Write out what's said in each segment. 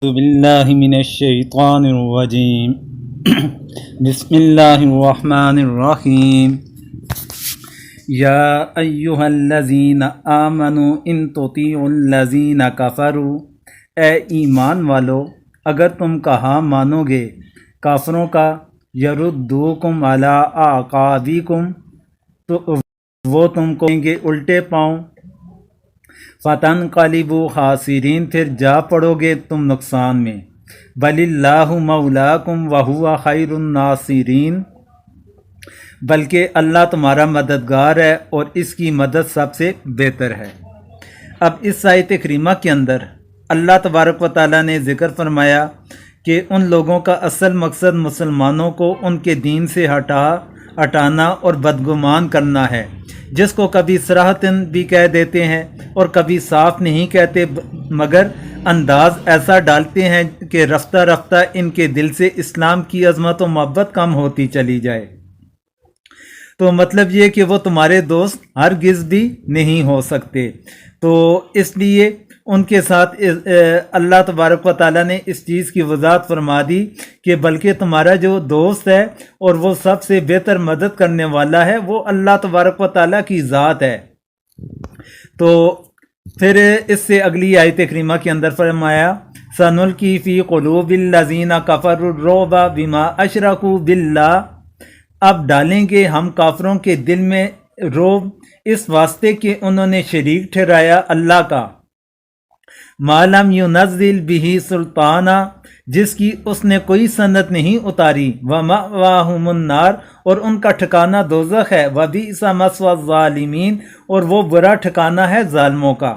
باللہ من الشیطان الرجیم بسم اللہ الرحمن الرحیم یا ایہا الذین آمنوا ان تطیعوا الذین کفروا، اے ایمان والو اگر تم کہا مانو گے کافروں کا، یردوکم علی اعقابکم تو وہ تم کو دیں گے الٹے پاؤں، فتنقلبوا خاسرین پھر جا پڑو گے تم نقصان میں، بل اللہ مولاکم وہو خیر الناصرین، بلکہ اللہ تمہارا مددگار ہے اور اس کی مدد سب سے بہتر ہے۔ اب اس آیت کریمہ کے اندر اللہ تبارک و تعالیٰ نے ذکر فرمایا کہ ان لوگوں کا اصل مقصد مسلمانوں کو ان کے دین سے ہٹانا اور بدگمان کرنا ہے، جس کو کبھی صراحتاً بھی کہہ دیتے ہیں اور کبھی صاف نہیں کہتے، مگر انداز ایسا ڈالتے ہیں کہ رفتہ رفتہ ان کے دل سے اسلام کی عظمت و محبت کم ہوتی چلی جائے۔ تو مطلب یہ کہ وہ تمہارے دوست ہرگز بھی نہیں ہو سکتے، تو اس لیے ان کے ساتھ اللہ تبارک و تعالیٰ نے اس چیز کی وضاحت فرما دی کہ بلکہ تمہارا جو دوست ہے اور وہ سب سے بہتر مدد کرنے والا ہے وہ اللہ تبارک و تعالیٰ کی ذات ہے۔ تو پھر اس سے اگلی آیت کریمہ کے اندر فرمایا سَنُلْقِي فِي قُلُوبِ الَّذِينَ كَفَرُوا الرُّعْبَ بِمَا أَشْرَكُوا بِاللَّهِ، اب ڈالیں گے ہم کافروں کے دل میں رعب اس واسطے کہ انہوں نے شریک ٹھہرایا اللہ کا، مَا لَمْ يُنَزِّلْ بِهِ سُلْطَانًا، جس کی اس نے کوئی سند نہیں اتاری، وَمَأْوَاهُمُ النَّارُ، اور ان کا ٹھکانہ دوزخ ہے، وَبِئْسَ مَثْوَى الظَّالِمِينَ، اور وہ برا ٹھکانہ ہے ظالموں کا۔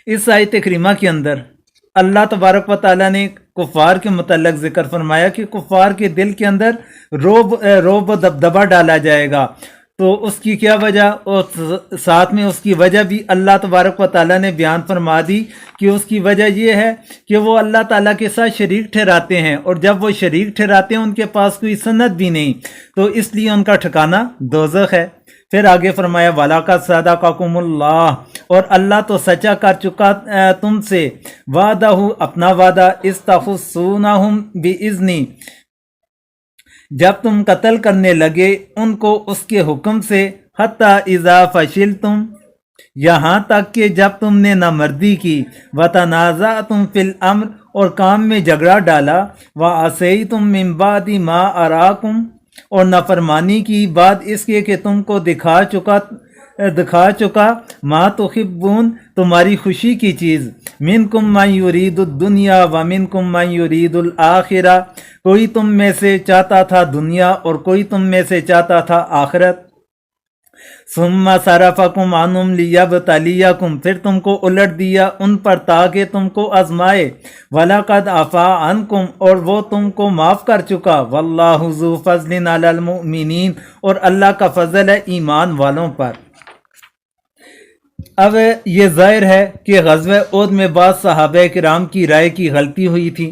اس آیت کریمہ کے اندر اللہ تبارک و تعالیٰ نے کفار کے متعلق ذکر فرمایا کہ کفار کے دل کے اندر روب و دبدبہ ڈالا جائے گا، تو اس کی کیا وجہ، اور ساتھ میں اس کی وجہ بھی اللہ تبارک و تعالیٰ نے بیان فرما دی کہ اس کی وجہ یہ ہے کہ وہ اللہ تعالیٰ کے ساتھ شریک ٹھہراتے ہیں، اور جب وہ شریک ٹھہراتے ہیں ان کے پاس کوئی سند بھی نہیں، تو اس لیے ان کا ٹھکانہ دوزخ ہے۔ پھر آگے فرمایا وَلَقَدْ صَدَقَكُمُ اللَّهُ، اور اللہ تو سچا کر چکا تم سے، وعدہ، اپنا وعدہ، اذ تحسونہم بِإِذْنِی، جب تم قتل کرنے لگے ان کو اس کے حکم سے، حتی اذا فشلتم، یہاں تک کہ جب تم نے نامردی کی، وتنازعتم فی الامر، اور کام میں جھگڑا ڈالا، وعصیتم من بعد ما اراکم، اور نافرمانی کی بعد اس کے کہ تم کو دکھا چکا ما تحبون، تمہاری خوشی کی چیز، منکم من یرید الدنیا ومنکم من یرید الآخرہ، کوئی تم میں سے چاہتا تھا دنیا اور کوئی تم میں سے چاہتا تھا آخرت، ثم صرفکم عنہم لیبتلیکم، پھر تم کو الٹ دیا ان پر تاکہ تم کو آزمائے، وَلَقَدْ عَفَا عَنْکُمْ، اور وہ تم کو معاف کر چکا، وَاللَّهُ ذُو فَضْلٍ عَلَى الْمُؤْمِنِينَ، اور اللہ کا فضل ہے ایمان والوں پر۔ اب یہ ظاہر ہے کہ غزوہ احد میں بعض صحابہ کرام کی رائے کی غلطی ہوئی تھی،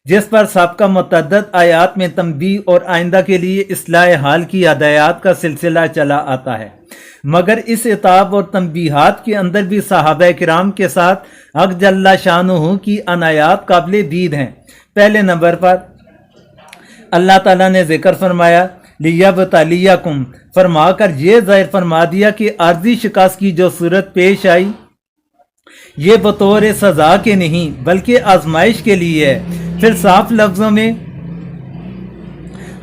جس پر سابقہ متعدد آیات میں تنبیہ اور آئندہ کے لیے اصلاح حال کی ہدایات کا سلسلہ چلا آتا ہے، مگر اس عتاب اور تنبیہات کے اندر بھی صحابہ کرام کے ساتھ حق جل شانہ کی عنایات قابل دید ہیں۔ پہلے نمبر پر اللہ تعالیٰ نے ذکر فرمایا لیبتلیکم، فرما کر یہ ظاہر فرما دیا کہ عارضی شکست کی جو صورت پیش آئی یہ بطور سزا کے نہیں بلکہ آزمائش کے لیے ہے۔ پھر صاف لفظوں میں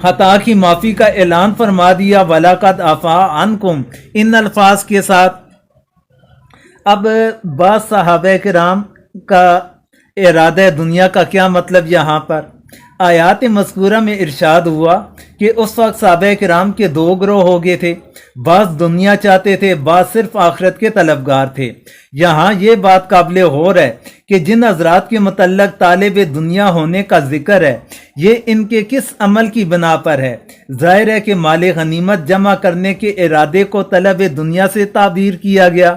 خطا کی معافی کا اعلان فرما دیا، وَلَقَدْ عَفَا عَنْکُمْ، ان الفاظ کے ساتھ۔ اب بعض صحابہ کرام کا ارادہ دنیا کا کیا مطلب یہاں پر؟ آیات مذکورہ میں ارشاد ہوا کہ اس وقت صحابہ کرام کے دو گروہ ہو گئے تھے، بعض دنیا چاہتے تھے، بعض صرف آخرت کے طلبگار تھے۔ یہاں یہ بات قابل غور ہے کہ جن حضرات کے متعلق طالب دنیا ہونے کا ذکر ہے یہ ان کے کس عمل کی بنا پر ہے؟ ظاہر ہے کہ مال غنیمت جمع کرنے کے ارادے کو طلب دنیا سے تعبیر کیا گیا۔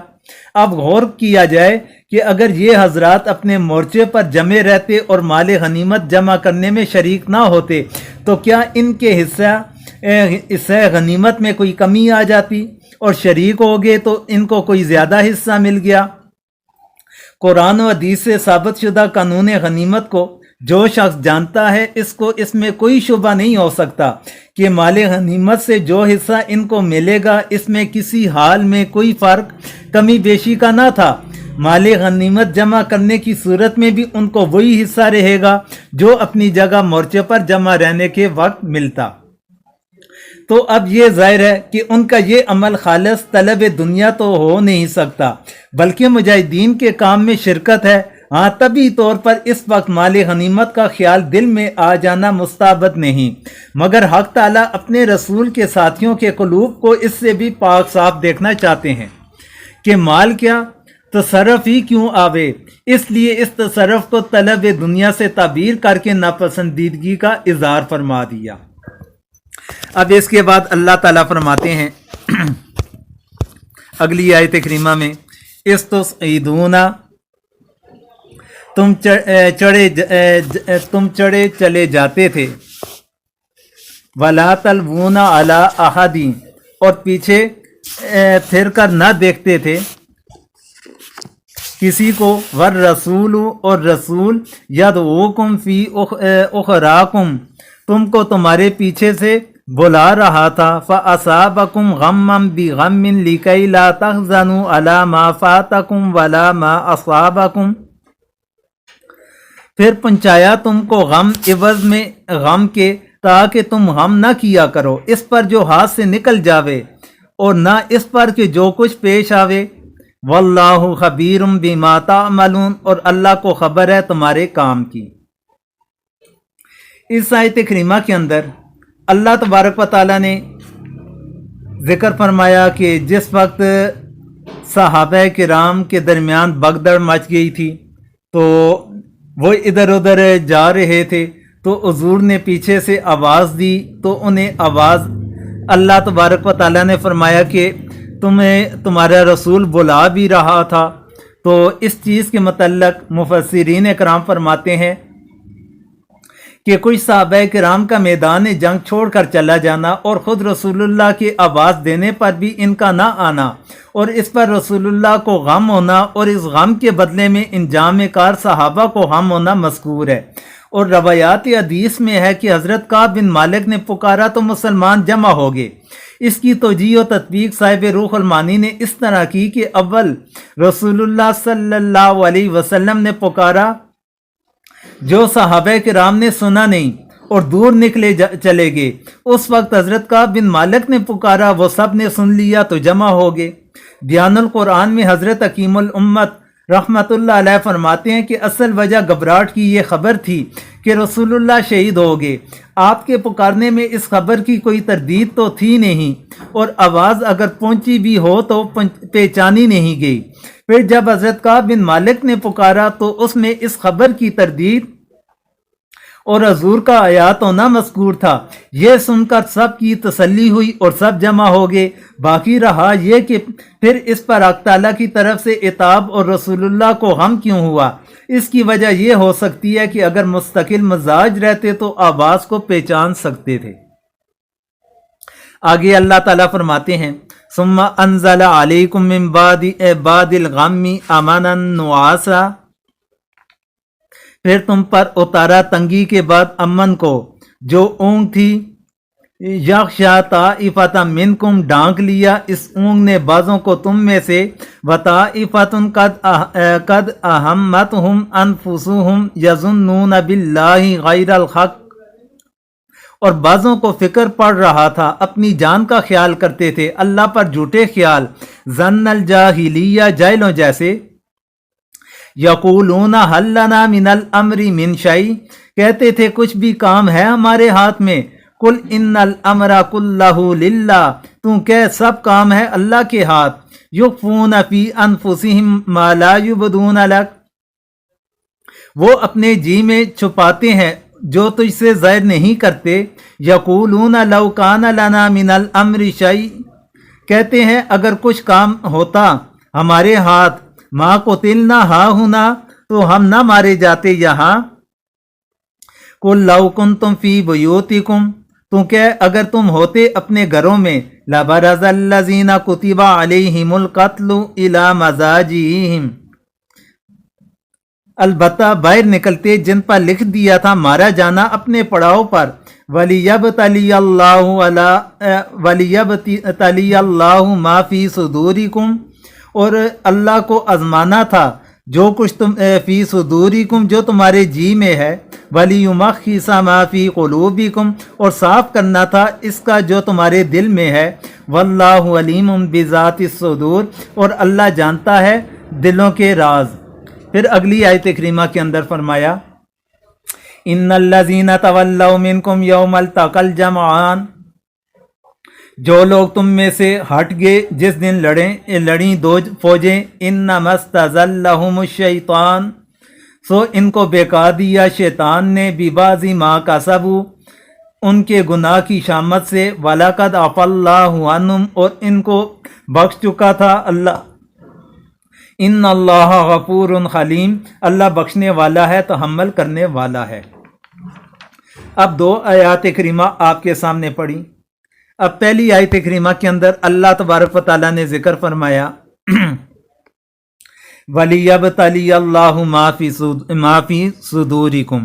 اب غور کیا جائے کہ اگر یہ حضرات اپنے مورچے پر جمے رہتے اور مال غنیمت جمع کرنے میں شریک نہ ہوتے تو کیا ان کے حصہ غنیمت میں کوئی کمی آ جاتی، اور شریک ہو گئے تو ان کو کوئی زیادہ حصہ مل گیا؟ قرآن و حدیث سے ثابت شدہ قانون غنیمت کو جو شخص جانتا ہے اس میں کوئی شبہ نہیں ہو سکتا کہ مال غنیمت سے جو حصہ ان کو ملے گا اس میں کسی حال میں کوئی فرق کمی بیشی کا نہ تھا۔ مال غنیمت جمع کرنے کی صورت میں بھی ان کو وہی حصہ رہے گا جو اپنی جگہ مورچے پر جمع رہنے کے وقت ملتا۔ تو اب یہ ظاہر ہے کہ ان کا یہ عمل خالص طلب دنیا تو ہو نہیں سکتا بلکہ مجاہدین کے کام میں شرکت ہے۔ ہاں طبی طور پر اس وقت مال غنیمت کا خیال دل میں آ جانا مستعبد نہیں، مگر حق تعالیٰ اپنے رسول کے ساتھیوں کے قلوب کو اس سے بھی پاک صاف دیکھنا چاہتے ہیں کہ مال کیا تصرف ہی کیوں آوے، اس لیے اس تصرف کو طلب دنیا سے تعبیر کر کے ناپسندیدگی کا اظہار فرما دیا۔ اب اس کے بعد اللہ تعالیٰ فرماتے ہیں اگلی آیت کریمہ میں، استسعدون تم چڑھے چلے جاتے تھے، ولا تلوون علی احد اور پیچھے پھر کر نہ دیکھتے تھے کسی کو، والرسول اور رسول یدعوکم فی اخراکم تم کو تمہارے پیچھے سے بلا رہا تھا، فَأَصَابَكُمْ غَمًّا بِغَمٍّ لِكَيْ لَا تَحْزَنُوا عَلَى مَا فَاتَكُمْ وَلَا مَا أَصَابَكُمْ پھر پہنچایا تم کو غم عوض میں غم کے تاکہ تم غم نہ کیا کرو اس پر جو ہاتھ سے نکل جاوے اور نہ اس پر کہ جو کچھ پیش آوے، واللہ خبیر بما تعملون اور اللہ کو خبر ہے تمہارے کام کی۔ اس آیت کریمہ کے اندر اللہ تبارک و تعالیٰ نے ذکر فرمایا کہ جس وقت صحابہ کرام کے درمیان بگدڑ مچ گئی تھی تو وہ ادھر ادھر جا رہے تھے، تو حضور نے پیچھے سے آواز دی تو انہیں آواز اللہ تبارک و تعالیٰ نے فرمایا کہ تمہارا رسول بلا بھی رہا تھا۔ تو اس چیز کے متعلق مفسرین کرام فرماتے ہیں کہ کچھ صحابہ کرام کا میدان جنگ چھوڑ کر چلا جانا اور خود رسول اللہ کے آواز دینے پر بھی ان کا نہ آنا اور اس پر رسول اللہ کو غم ہونا اور اس غم کے بدلے میں انجام کار صحابہ کو غم ہونا مذکور ہے۔ اور روایات حدیث میں ہے کہ حضرت کعب بن مالک نے پکارا تو مسلمان جمع ہو گئے۔ اس کی توجیہ و تطبیق صاحب روح المانی نے اس طرح کی کہ اول رسول اللہ صلی اللہ علیہ وسلم نے پکارا جو صحابہ کرام نے سنا نہیں اور دور نکلے چلے گئے، اس وقت حضرت کعب بن مالک نے پکارا، وہ سب نے سن لیا تو جمع ہو گئے۔ بیان القرآن میں حضرت حکیم الامت رحمت اللہ علیہ فرماتے ہیں کہ اصل وجہ گھبراہٹ کی یہ خبر تھی کہ رسول اللہ شہید ہو گئے۔ آپ کے پکارنے میں اس خبر کی کوئی تردید تو تھی نہیں اور آواز اگر پہنچی بھی ہو تو پہچانی نہیں گئی۔ پھر جب حضرت کعب بن مالک نے پکارا تو اس میں اس خبر کی تردید اور حضور کا آیات ہونا مذکور تھا۔ یہ سن کر سب کی تسلی ہوئی اور سب جمع ہو گئے۔ باقی رہا یہ کہ پھر اس پر حق تعالیٰ کی طرف سے عتاب اور رسول اللہ کو غم کیوں ہوا۔ اس کی وجہ یہ ہو سکتی ہے کہ اگر مستقل مزاج رہتے تو آواز کو پہچان سکتے تھے۔ آگے اللہ تعالیٰ فرماتے ہیں ثم انزل علیکم من بعد الغم امنا نعاسا پھر تم پر اتارا تنگی کے بعد امن کو جو اونگ تھی، یغشا طائفۃ منکم ڈھانک لیا اس اونگ نے بعضوں کو تم میں سے، وطائفۃ قد اہمتہم انفسہم یظنون باللہ غیر الحق اور بعضوں کو فکر پڑ رہا تھا، اپنی جان کا خیال کرتے تھے اللہ پر جھوٹے خیال، ظن الجاہلیہ جاہلوں جیسے، یقولون حل لنا من الامر من شیء کہتے تھے کچھ بھی کام ہے ہمارے ہاتھ میں، قل ان الامر کلہ للہ تو کہہ سب کام ہے اللہ کے ہاتھ، یخفون فی انفسہم ما لا یبدون لک وہ اپنے جی میں چھپاتے ہیں جو تجھ سے ظاہر نہیں کرتے، یقولون لو کان لنا من الامر شیء کہتے ہیں اگر کچھ کام ہوتا ہمارے ہاتھ، ما قتلنا ہا ہونا تو ہم نہ مارے جاتے یہاں، قل لو کنتم فی بیوتکم تو کہ اگر تم ہوتے اپنے گھروں میں، لبرز الذین کتب علیہم القتل الی مضاجعہم البتہ باہر نکلتے جن پر لکھ دیا تھا مارا جانا اپنے پڑاؤ پر، وَلِيَبْتَلِيَ اللَّهُ مَا فِي صُدُورِكُمْ، اور اللہ کو آزمانا تھا جو کچھ تم فی صدورکم جو تمہارے جی میں ہے، وَلِيُمَحِّصَ مَا فِي قُلُوبِكُمْ، اور صاف کرنا تھا اس کا جو تمہارے دل میں ہے، وَاللَّهُ عَلِيمٌ بِذَاتِ الصُّدُور، اور اللہ جانتا ہے دلوں کے راز۔ پھر اگلی آیت کریمہ کے اندر فرمایا ان الذین تولوا منکم یوم التقى الجمعان، جو لوگ تم میں سے ہٹ گئے جس دن لڑیں دو فوجیں، انما استزلهم الشیطان، سو ان کو بہکا دیا شیطان نے، ببعض ما کسبوا، ان کے گناہ کی شامت سے، وَلَقَدْ عَفَا اللَّهُ عَنْهُمْ، اور ان کو بخش چکا تھا اللہ، ان اللہ غفور حلیم، اللہ بخشنے والا ہے تحمل کرنے والا ہے۔ اب دو آیات کریمہ آپ کے سامنے پڑھی۔ اب پہلی آیت کریمہ کے اندر اللہ تبارک و تعالیٰ نے ذکر فرمایا وَلِيَبْتَلِيَ اللَّهُ مَا فِي صُدُورِكُمْ،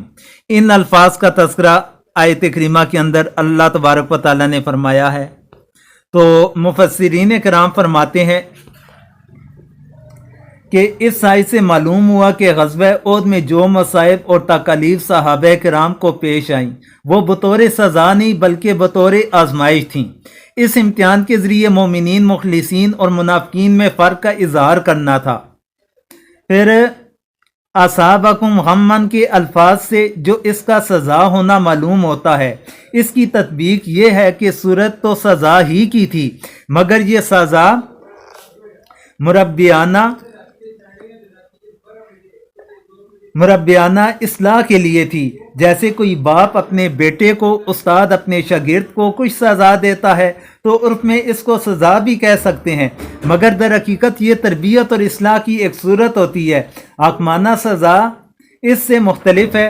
ان الفاظ کا تذکرہ آیت کریمہ کے اندر اللہ تبارک و تعالیٰ نے فرمایا ہے۔ تو مفسرین کرام فرماتے ہیں کہ اس آیت سے معلوم ہوا کہ غزوہ احد میں جو مصائب اور تکالیف صحابہ کرام کو پیش آئیں وہ بطور سزا نہیں بلکہ بطور آزمائش تھیں۔ اس امتحان کے ذریعے مومنین، مخلصین اور منافقین میں فرق کا اظہار کرنا تھا۔ پھر اصابکم غمن کے الفاظ سے جو اس کا سزا ہونا معلوم ہوتا ہے، اس کی تطبیق یہ ہے کہ صورت تو سزا ہی کی تھی مگر یہ سزا مربیانہ اصلاح کے لیے تھی، جیسے کوئی باپ اپنے بیٹے کو، استاد اپنے شاگرد کو کچھ سزا دیتا ہے تو عرف میں اس کو سزا بھی کہہ سکتے ہیں، مگر در حقیقت یہ تربیت اور اصلاح کی ایک صورت ہوتی ہے، حاکمانہ سزا اس سے مختلف ہے۔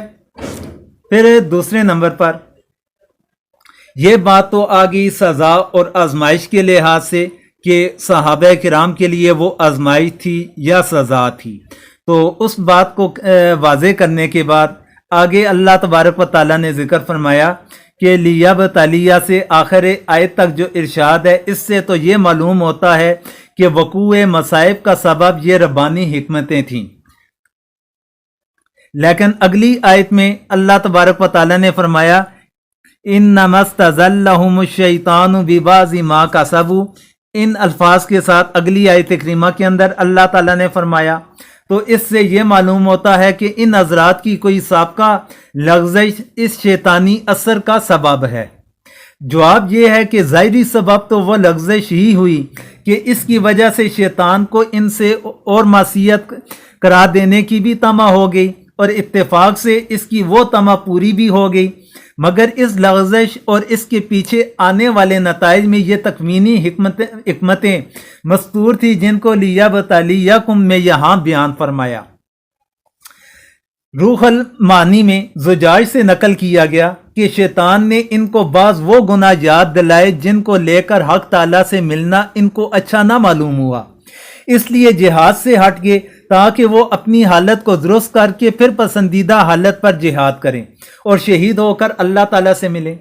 پھر دوسرے نمبر پر یہ بات تو آ گئی سزا اور آزمائش کے لحاظ سے کہ صحابہ کرام کے لیے وہ آزمائش تھی یا سزا تھی، تو اس بات کو واضح کرنے کے بعد آگے اللہ تبارک و تعالیٰ نے ذکر فرمایا کہ لیبتلیہ سے آخر آیت تک جو ارشاد ہے، اس سے تو یہ معلوم ہوتا ہے کہ وقوع مصائب کا سبب یہ ربانی حکمتیں تھیں۔ لیکن اگلی آیت میں اللہ تبارک و تعالیٰ نے فرمایا انما استزلهم الشیطان ببعض ما کسبوا، ان الفاظ کے ساتھ اگلی آیت کریمہ کے اندر اللہ تعالیٰ نے فرمایا، تو اس سے یہ معلوم ہوتا ہے کہ ان حضرات کی کوئی سابقہ لغزش اس شیطانی اثر کا سبب ہے۔ جواب یہ ہے کہ ظاہری سبب تو وہ لغزش ہی ہوئی کہ اس کی وجہ سے شیطان کو ان سے اور معصیت کرا دینے کی بھی طمع ہو گئی، اور اتفاق سے اس کی وہ طمع پوری بھی ہو گئی، مگر اس لغزش اور اس کے پیچھے آنے والے نتائج میں یہ تکوینی حکمتیں مستور تھی جن کو لیبتلیکم میں یہاں بیان فرمایا۔ روح المعانی میں زجاج سے نقل کیا گیا کہ شیطان نے ان کو بعض وہ گناہ یاد دلائے جن کو لے کر حق تعالیٰ سے ملنا ان کو اچھا نہ معلوم ہوا، اس لیے جہاد سے ہٹ گئے تاکہ وہ اپنی حالت کو درست کر کے پھر پسندیدہ حالت پر جہاد کریں اور شہید ہو کر اللہ تعالیٰ سے ملیں۔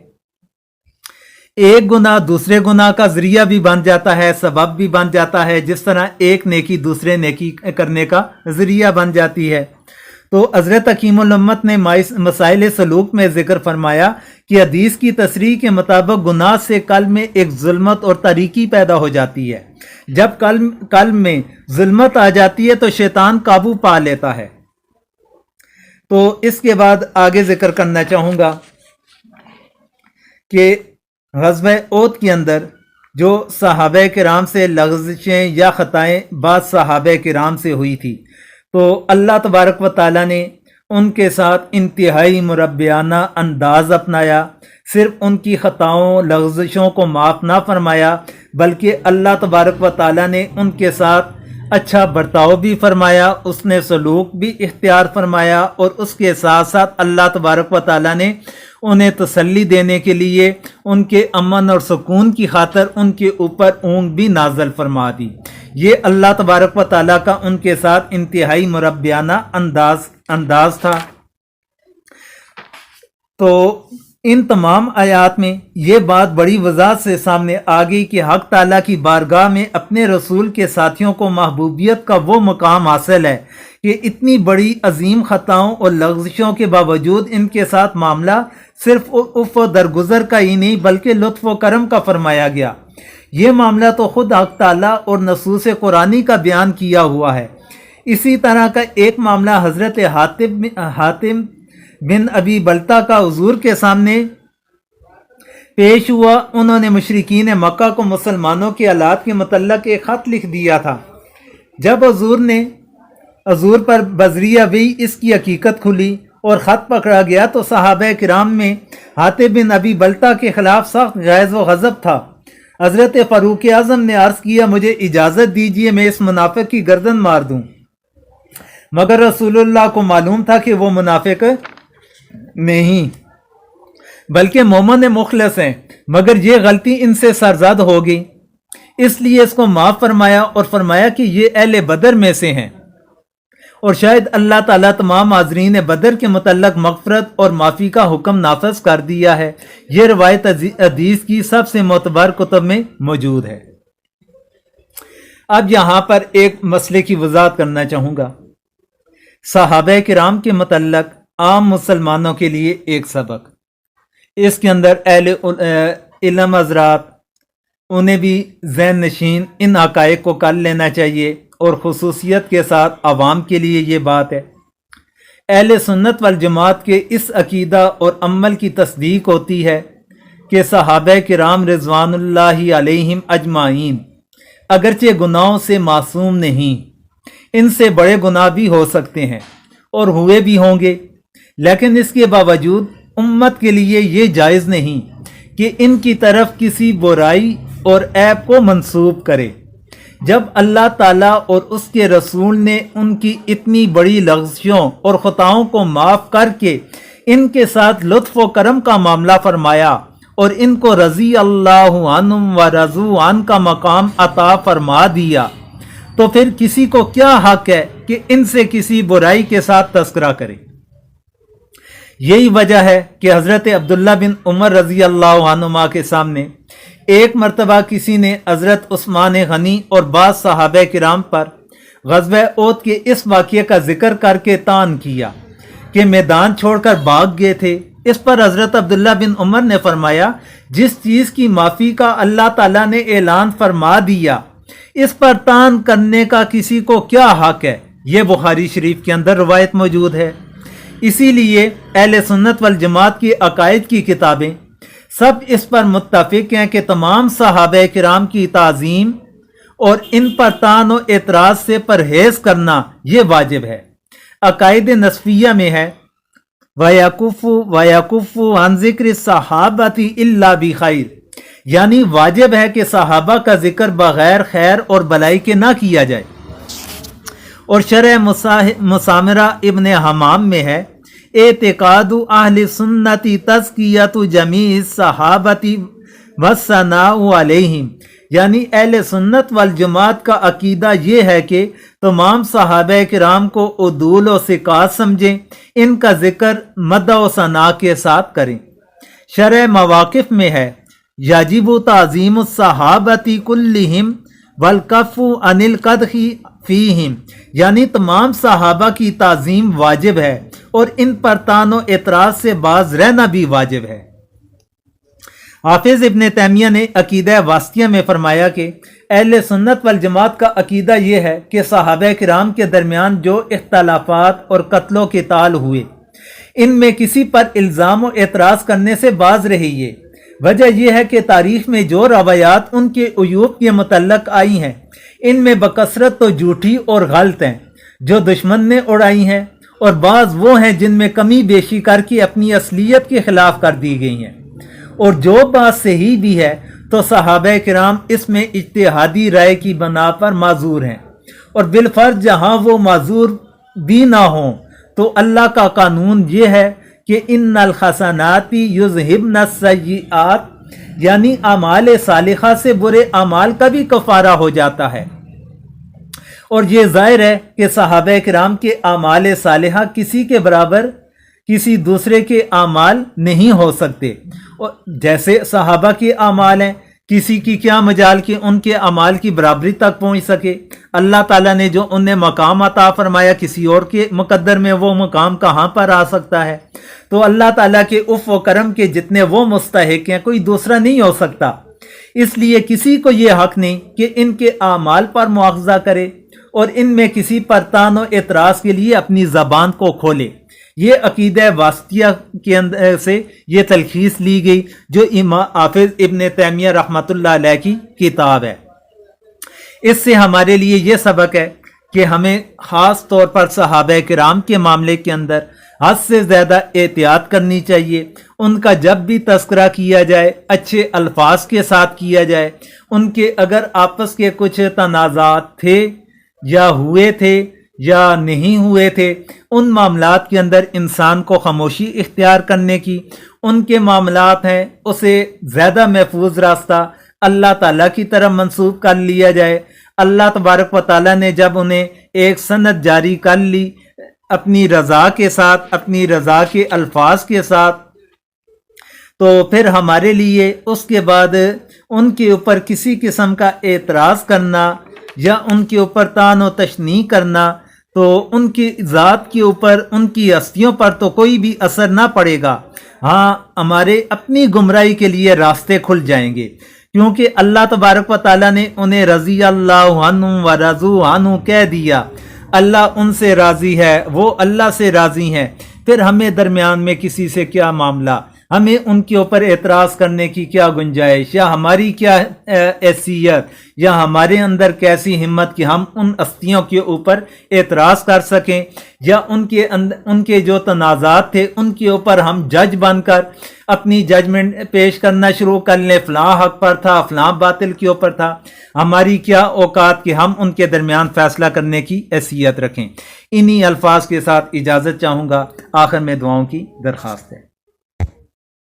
ایک گناہ دوسرے گناہ کا ذریعہ بھی بن جاتا ہے، سبب بھی بن جاتا ہے، جس طرح ایک نیکی دوسرے نیکی کرنے کا ذریعہ بن جاتی ہے۔ تو حضرت حکیم الامت نے مسائل سلوک میں ذکر فرمایا کہ حدیث کی تصریح کے مطابق گناہ سے قلب میں ایک ظلمت اور تاریکی پیدا ہو جاتی ہے۔ جب قلب میں ظلمت آ جاتی ہے تو شیطان قابو پا لیتا ہے۔ تو اس کے بعد آگے ذکر کرنا چاہوں گا کہ غزوہ احد کے اندر جو صحابہ کرام سے لغزشیں یا خطائیں بعض صحابہ کرام سے ہوئی تھی، تو اللہ تبارک و تعالیٰ نے ان کے ساتھ انتہائی مربیانہ انداز اپنایا، صرف ان کی خطاؤں لغزشوں کو معاف نہ فرمایا بلکہ اللہ تبارک و تعالیٰ نے ان کے ساتھ اچھا برتاؤ بھی فرمایا، اس نے سلوک بھی اختیار فرمایا، اور اس کے ساتھ ساتھ اللہ تبارک و تعالیٰ نے انہیں تسلی دینے کے لیے ان کے امن اور سکون کی خاطر ان کے اوپر اونگ بھی نازل فرما دی۔ یہ اللہ تبارک و تعالیٰ کا ان کے ساتھ انتہائی مربیانہ انداز انداز تھا۔ تو ان تمام آیات میں یہ بات بڑی وضاحت سے سامنے آ گئی کہ حق تعالیٰ کی بارگاہ میں اپنے رسول کے ساتھیوں کو محبوبیت کا وہ مقام حاصل ہے کہ اتنی بڑی عظیم خطاؤں اور لغزشوں کے باوجود ان کے ساتھ معاملہ صرف اف و درگزر کا ہی نہیں بلکہ لطف و کرم کا فرمایا گیا۔ یہ معاملہ تو خود حق تعالیٰ اور نصوص قرآنی کا بیان کیا ہوا ہے۔ اسی طرح کا ایک معاملہ حضرت حاتم بن ابی بلتا کا حضور کے سامنے پیش ہوا۔ انہوں نے مشرکین مکہ کو مسلمانوں کے حالات کے متعلق ایک خط لکھ دیا تھا۔ جب حضور پر بذریعہ وحی اس کی حقیقت کھلی اور خط پکڑا گیا تو صحابہ کرام میں حاتم بن ابی بلتا کے خلاف سخت غیظ و غضب تھا۔ حضرت فاروق اعظم نے عرض کیا، مجھے اجازت دیجیے میں اس منافق کی گردن مار دوں، مگر رسول اللہ کو معلوم تھا کہ وہ منافق نہیں بلکہ مومن مخلص ہیں، مگر یہ غلطی ان سے سرزد ہو گئی، اس لیے اس کو معاف فرمایا اور فرمایا کہ یہ اہل بدر میں سے ہیں، اور شاید اللہ تعالیٰ تمام حاضرین بدر کے متعلق مغفرت اور معافی کا حکم نافذ کر دیا ہے۔ یہ روایت حدیث کی سب سے معتبر کتب میں موجود ہے۔ اب یہاں پر ایک مسئلے کی وضاحت کرنا چاہوں گا۔ صحابہ کرام کے متعلق عام مسلمانوں کے لیے ایک سبق، اس کے اندر اہل علم حضرات انہیں بھی ذہن نشین ان حقائق کو کر لینا چاہیے، اور خصوصیت کے ساتھ عوام کے لیے یہ بات ہے۔ اہل سنت والجماعت کے اس عقیدہ اور عمل کی تصدیق ہوتی ہے کہ صحابہ کرام رضوان اللہ علیہم اجمعین اگرچہ گناہوں سے معصوم نہیں، ان سے بڑے گناہ بھی ہو سکتے ہیں اور ہوئے بھی ہوں گے، لیکن اس کے باوجود امت کے لیے یہ جائز نہیں کہ ان کی طرف کسی برائی اور عیب کو منسوب کرے۔ جب اللہ تعالیٰ اور اس کے رسول نے ان کی اتنی بڑی لغزشوں اور خطاؤں کو معاف کر کے ان کے ساتھ لطف و کرم کا معاملہ فرمایا اور ان کو رضی اللہ عنہم و رضوا عنہ کا مقام عطا فرما دیا، تو پھر کسی کو کیا حق ہے کہ ان سے کسی برائی کے ساتھ تذکرہ کرے؟ یہی وجہ ہے کہ حضرت عبداللہ بن عمر رضی اللہ عنہما کے سامنے ایک مرتبہ کسی نے حضرت عثمان غنی اور بعض صحابہ کرام پر غزوہ احد کے اس واقعے کا ذکر کر کے طعن کیا کہ میدان چھوڑ کر بھاگ گئے تھے۔ اس پر حضرت عبداللہ بن عمر نے فرمایا، جس چیز کی معافی کا اللہ تعالیٰ نے اعلان فرما دیا، اس پر طعن کرنے کا کسی کو کیا حق ہے؟ یہ بخاری شریف کے اندر روایت موجود ہے۔ اسی لیے اہل سنت والجماعت کی عقائد کی کتابیں سب اس پر متفق ہیں کہ تمام صحابہ کرام کی تعظیم اور ان پر طعن و اعتراض سے پرہیز کرنا یہ واجب ہے۔ عقائد نصفیہ میں ہے وَيَكُفُّ عَنْ ذِكْرِ الصَّحَابَةِ إِلَّا بِخَيْرٍ، یعنی واجب ہے کہ صحابہ کا ذکر بغیر خیر اور بلائی کے نہ کیا جائے۔ اور شرح مسامرہ ابن حمام میں ہے اعتقاد اہل سنتی تزکیۃ جمیع الصحابۃ والثناء علیہم، یعنی اہل سنت والجماعت کا عقیدہ یہ ہے کہ تمام صحابہ کرام کو عدول و ثقات سمجھیں، ان کا ذکر مدح و ثناء کے ساتھ کریں۔ شرح مواقف میں ہے یجب تعظیم الصحابۃ کلہم والکف عن القدح فیہم، یعنی تمام صحابہ کی تعظیم واجب ہے اور ان پر طعن و اعتراض سے باز رہنا بھی واجب ہے۔ حافظ ابن تیمیہ نے عقیدہ واسطیہ میں فرمایا کہ اہل سنت والجماعت کا عقیدہ یہ ہے کہ صحابہ کرام کے درمیان جو اختلافات اور قتل و قتال ہوئے، ان میں کسی پر الزام و اعتراض کرنے سے باز رہیے۔ وجہ یہ ہے کہ تاریخ میں جو روایات ان کے عیوب کے متعلق آئی ہیں، ان میں بکثرت تو جھوٹی اور غلط ہیں جو دشمن نے اڑائی ہیں، اور بعض وہ ہیں جن میں کمی بیشی کر کے اپنی اصلیت کے خلاف کر دی گئی ہیں، اور جو بات صحیح بھی ہے تو صحابہ کرام اس میں اجتہادی رائے کی بنا پر معذور ہیں، اور بالفرض جہاں وہ معذور بھی نہ ہوں تو اللہ کا قانون یہ ہے کہ ان الحسنات یذہبن السیئات، یعنی اعمال صالحہ سے برے اعمال کا بھی کفارہ ہو جاتا ہے، اور یہ ظاہر ہے کہ صحابہ کرام کے اعمال صالحہ کسی کے برابر کسی دوسرے کے اعمال نہیں ہو سکتے، اور جیسے صحابہ کے اعمال ہیں کسی کی کیا مجال کہ ان کے اعمال کی برابری تک پہنچ سکے۔ اللہ تعالیٰ نے جو انہیں مقام عطا فرمایا کسی اور کے مقدر میں وہ مقام کہاں پر آ سکتا ہے؟ تو اللہ تعالیٰ کے عفو و کرم کے جتنے وہ مستحق ہیں کوئی دوسرا نہیں ہو سکتا، اس لیے کسی کو یہ حق نہیں کہ ان کے اعمال پر مواخذہ کرے اور ان میں کسی پر طعن و اعتراض کے لیے اپنی زبان کو کھولے۔ یہ عقیدہ واسطیہ کے اندر سے یہ تلخیص لی گئی جو امام حافظ ابن تیمیہ رحمۃ اللہ علیہ کی کتاب ہے۔ اس سے ہمارے لیے یہ سبق ہے کہ ہمیں خاص طور پر صحابہ کرام کے معاملے کے اندر حد سے زیادہ احتیاط کرنی چاہیے۔ ان کا جب بھی تذکرہ کیا جائے اچھے الفاظ کے ساتھ کیا جائے، ان کے اگر آپس کے کچھ تنازعات تھے یا ہوئے تھے یا نہیں ہوئے تھے، ان معاملات کے اندر انسان کو خاموشی اختیار کرنے کی، ان کے معاملات ہیں اسے زیادہ محفوظ راستہ اللہ تعالیٰ کی طرف منسوب کر لیا جائے۔ اللہ تبارک و تعالیٰ نے جب انہیں ایک سند جاری کر لی اپنی رضا کے ساتھ، اپنی رضا کے الفاظ کے ساتھ، تو پھر ہمارے لیے اس کے بعد ان کے اوپر کسی قسم کا اعتراض کرنا یا ان کے اوپر طعن و تشنیع کرنا تو ان کی ذات کے اوپر، ان کی ہستیوں پر تو کوئی بھی اثر نہ پڑے گا، ہاں ہمارے اپنی گمراہی کے لیے راستے کھل جائیں گے، کیونکہ اللہ تبارک و تعالیٰ نے انہیں رضی اللہ عنہم و رضوا عنہ کہہ دیا۔ اللہ ان سے راضی ہے، وہ اللہ سے راضی ہیں، پھر ہمیں درمیان میں کسی سے کیا معاملہ، ہمیں ان کے اوپر اعتراض کرنے کی کیا گنجائش، یا ہماری کیا حیثیت، یا ہمارے اندر کیسی ہمت کہ ہم ان ہستیوں کے اوپر اعتراض کر سکیں، یا ان کے جو تنازعات تھے ان کے اوپر ہم جج بن کر اپنی ججمنٹ پیش کرنا شروع کر لیں، فلاں حق پر تھا، فلاں باطل کے اوپر تھا۔ ہماری کیا اوقات کہ ہم ان کے درمیان فیصلہ کرنے کی حیثیت رکھیں۔ انہی الفاظ کے ساتھ اجازت چاہوں گا، آخر میں دعاؤں کی درخواست ہے۔